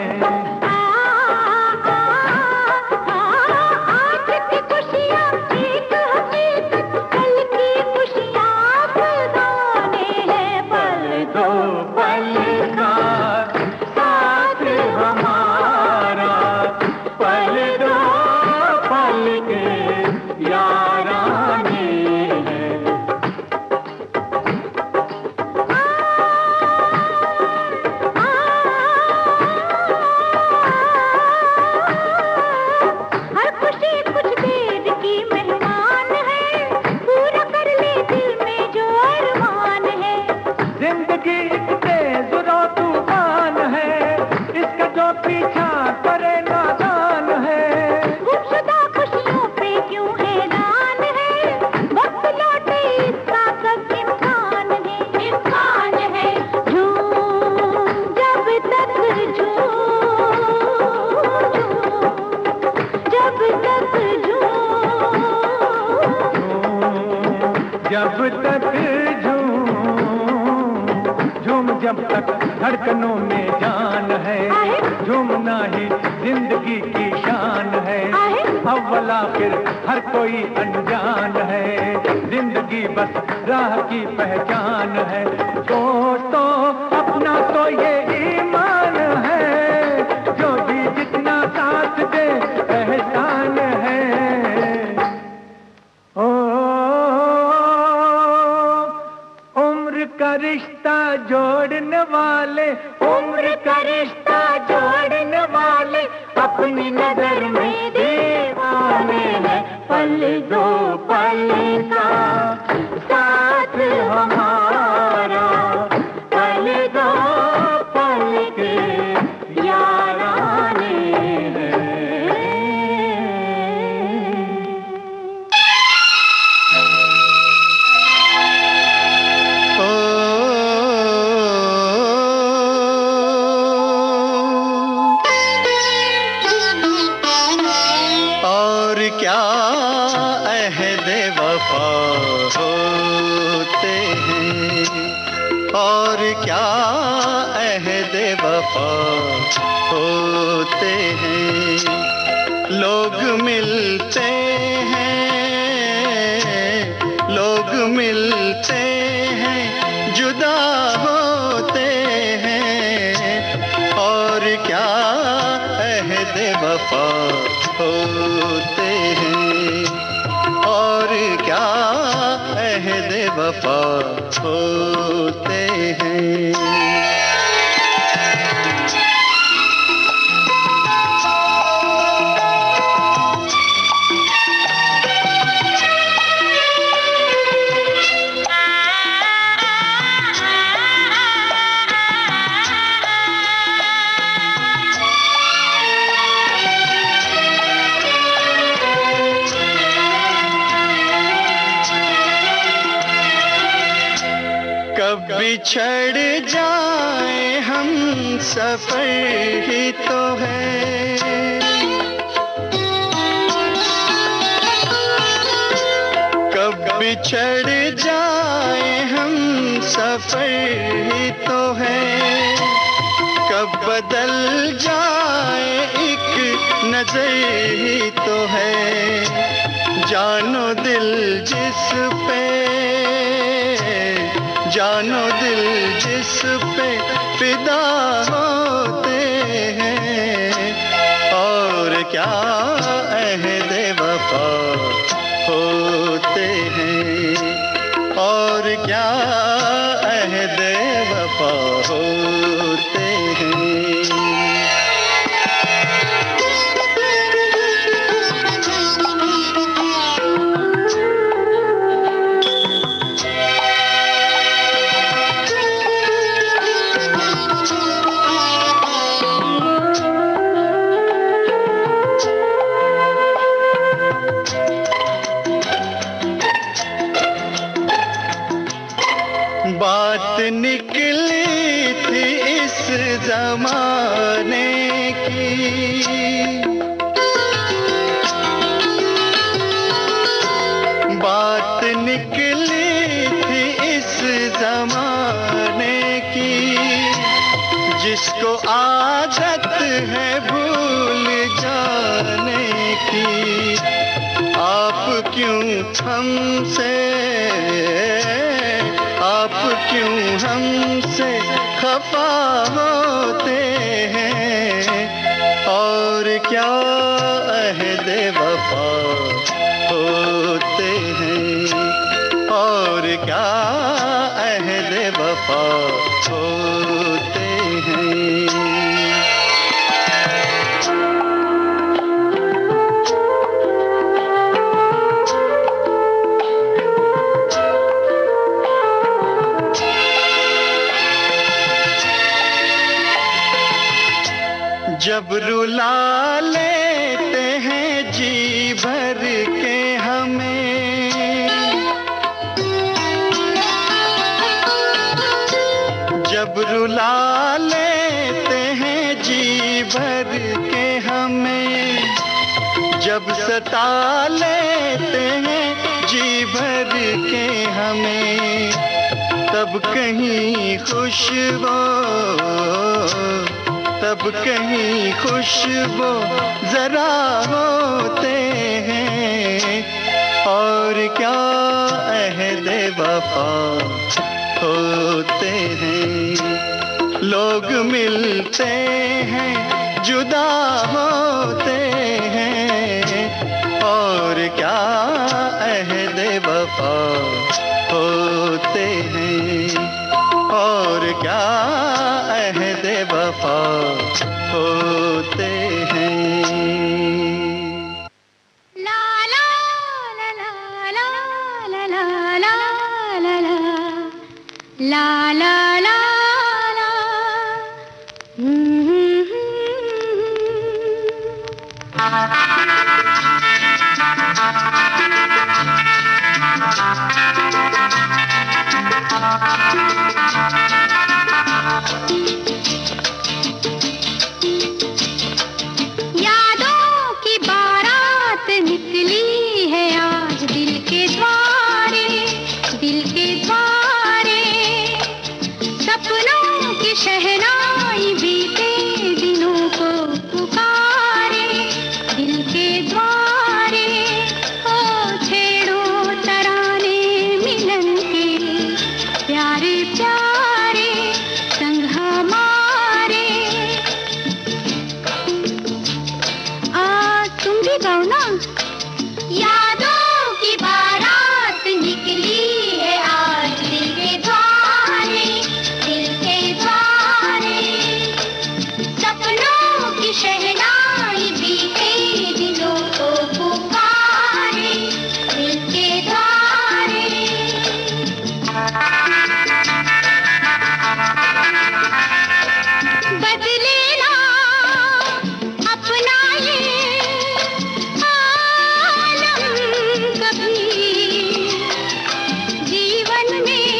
जब तक धड़कनों में जान है, झूमना ही जिंदगी की शान है। अव्वल आखिर हर कोई अनजान है, जिंदगी बस राह की पहचान है। दोस्तों अपना तो ये ईमान है, जो भी जितना साथ दे एहसान है। ओ उम्र का रिश्ता जोड़ने वाले, उम्र का रिश्ता जोड़ने वाले अपनी नजर में दीवाने हैं। पल दो पल का साथ हमारा, पल दो पल के याराने हैं। और क्या अहदे वफा होते हैं, और क्या अहदे वफा होते हैं। लोग मिलते हैं, लोग मिलते हैं, जुदा होते हैं। और क्या अहदे वफा होते हैं, और क्या अहदे वफा होते हैं। कब बिछड़ जाए हम सफर ही तो है। कब बिछड़ जाए हम सफर ही तो है। कब बदल जाए एक नजर ही तो है। जानो दिल जिस पे, जानो दिल जिस पे फिदा होते हैं। और क्या अहदे वफा होते हैं, और क्या अहदे वफा होते हैं। बात निकली थी इस जमाने की, बात निकली थी इस जमाने की। जिसको आदत है भूल जाने की। आप क्यों हमसे, आप क्यों हमसे खफा होते हैं। और क्या अहदे वफा होते हैं, और क्या अहदे वफा होते हैं। जब रुला लेते हैं जी भर के हमें, जब रुला लेते हैं जी भर के हमें। जब सता लेते हैं जी भर के हमें। तब कहीं खुशबू, तब कहीं खुशबू जरा होते हैं, और क्या अहद वफा होते हैं। लोग मिलते हैं जुदा होते हैं, और क्या अहद वफा होते हैं, और क्या अहद वफा होते हैं। ला ला ला ला ला ला ला ला ला ला ला। यादों की बारात निकली है आज दिल के द्वारे, दिल के द्वारे। सपनों की शहनाई बीते दिनों को पुकारे, दिल के द्वारे। ओ छेड़ो तराने मिलन के प्यारे प्यारे संग हमारे। तुम भी गाओ ना। यादों की बारात निकली है आज दिल के द्वारे, दिल के द्वारे। सपनों की शहनाई बीते दिलों को पुकारे, दिल के द्वारे। बदले ना अपना ये आलम कभी, जीवन में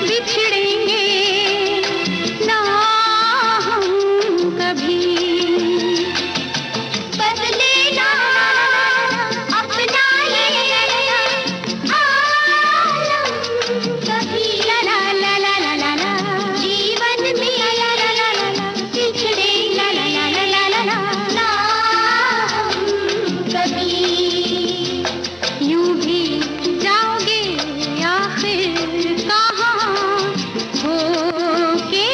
बिछड़ेंगे ना हम कभी। बदले ना अपना ये आलम कभी, ला ला ला ला ला ला। जीवन में बिछड़े ला ला ला ला ला ला ना हम कभी। यूं भी जाओगे आखिर कहाँ होके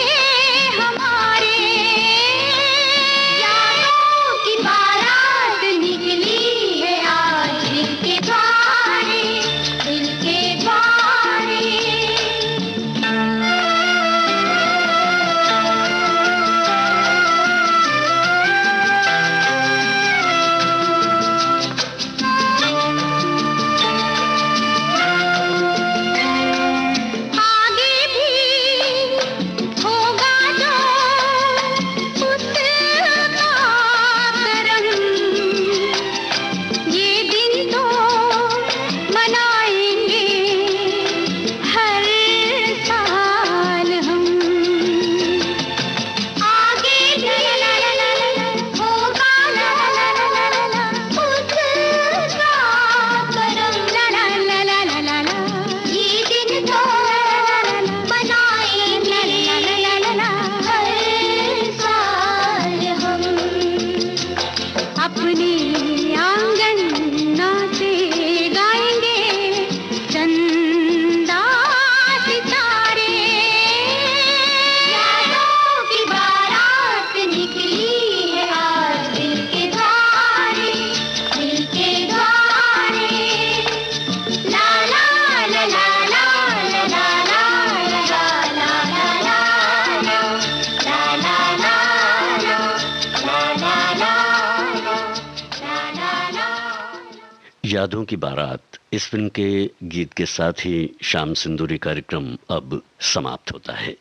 हमारे। यादों की बारात निकली है आज दिल के द्वारे, दिल के द्वारे। आगे भी होगा जो उसका करम, ये दिन तो मनाएंगे हर साल हम। आगे भी होगा उसका करम, ला ला ला ला ला ला ला। ये दिन तो मनाएंगे हर साल हम। अपने आंगन नाचे गाएंगे चंदा सितारे। यादों की बारात निकली है आज दिल के द्वारे, दिल के द्वारे। ला ला ला ला ला ला ला ला ला ला ला ला यादों की बारात इस फिल्म के गीत के साथ ही शाम सिंदूरी कार्यक्रम अब समाप्त होता है।